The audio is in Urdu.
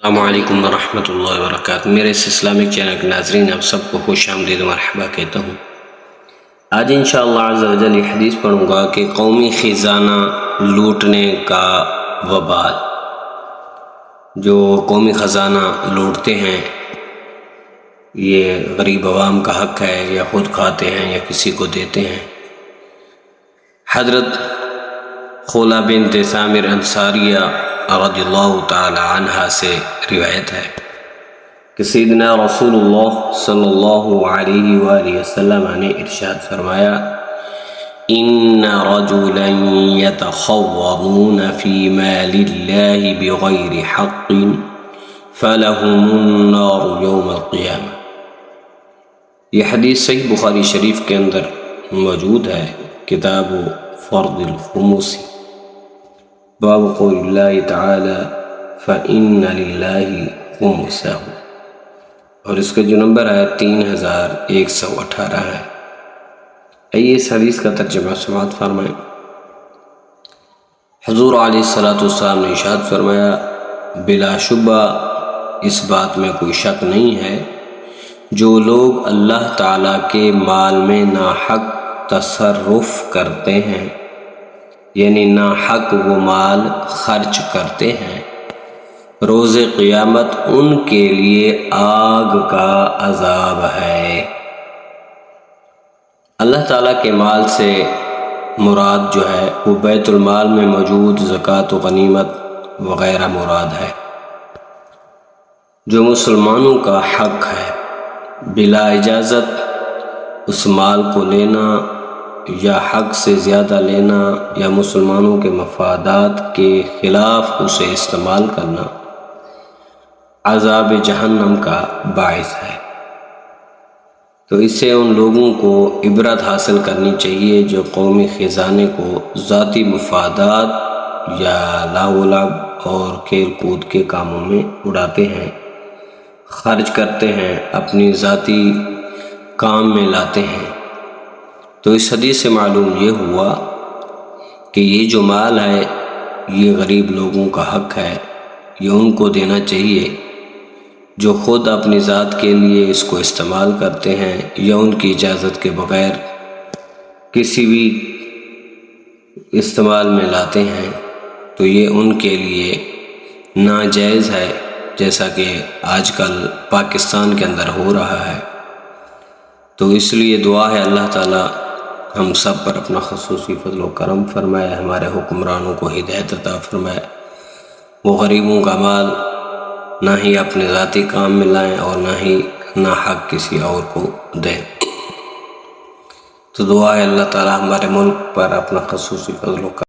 السلام علیکم ورحمۃ اللہ وبرکاتہ۔ میرے اس اسلامک چینل کے ناظرین، آپ سب کو خوش آمدید و مرحبا کہتا ہوں۔ آج انشاءاللہ عز و جل یہ حدیث پڑھوں گا کہ قومی خزانہ لوٹنے کا وبال۔ جو قومی خزانہ لوٹتے ہیں یہ غریب عوام کا حق ہے، یا خود کھاتے ہیں یا کسی کو دیتے ہیں۔ حضرت خولہ بنت سامر انصاریہ رضی اللہ تعالی عنہ سے روایت ہے کہ سیدنا رسول اللہ صلی اللہ علیہ وآلہ وسلم نے ارشاد فرمایا: ان رجلا یتخوضون فی مال اللہ بغیر حق فلہم النار یوم القیامہ۔ یہ حدیث صحیح بخاری شریف کے اندر موجود ہے، کتاب فرض الخمس، باب قول اللہ تعالی فإن للہ خمسہ، اور اس کا جو نمبر ہے 3118 ہے۔ آئیے اس حدیث کا ترجمہ سماعت فرمائیں۔ حضور علیہ السلام نے ارشاد فرمایا: بلا شبہ اس بات میں کوئی شک نہیں ہے، جو لوگ اللہ تعالیٰ کے مال میں ناحق تصرف کرتے ہیں، یعنی ناحق وہ مال خرچ کرتے ہیں، روز قیامت ان کے لیے آگ کا عذاب ہے۔ اللہ تعالیٰ کے مال سے مراد جو ہے وہ بیت المال میں موجود زکوٰۃ و غنیمت وغیرہ مراد ہے، جو مسلمانوں کا حق ہے۔ بلا اجازت اس مال کو لینا یا حق سے زیادہ لینا یا مسلمانوں کے مفادات کے خلاف اسے استعمال کرنا عذاب جہنم کا باعث ہے۔ تو اس سے ان لوگوں کو عبرت حاصل کرنی چاہیے جو قومی خزانے کو ذاتی مفادات یا لعب و لعب اور کھیل کود کے کاموں میں اڑاتے ہیں، خرچ کرتے ہیں، اپنی ذاتی کام میں لاتے ہیں۔ تو اس حدیث سے معلوم یہ ہوا کہ یہ جو مال ہے یہ غریب لوگوں کا حق ہے، یہ ان کو دینا چاہیے جو خود اپنی ذات کے لیے اس کو استعمال کرتے ہیں یا ان کی اجازت کے بغیر کسی بھی استعمال میں لاتے ہیں، تو یہ ان کے لیے ناجائز ہے، جیسا کہ آج کل پاکستان کے اندر ہو رہا ہے۔ تو اس لیے دعا ہے اللہ تعالیٰ ہم سب پر اپنا خصوصی فضل و کرم فرمائے، ہمارے حکمرانوں کو ہدایت عطا فرمائے، وہ غریبوں کا مال نہ ہی اپنے ذاتی کام میں لائیں اور نہ ہی ناحق کسی اور کو دیں۔ تو دعا ہے اللہ تعالیٰ ہمارے ملک پر اپنا خصوصی فضل و کرم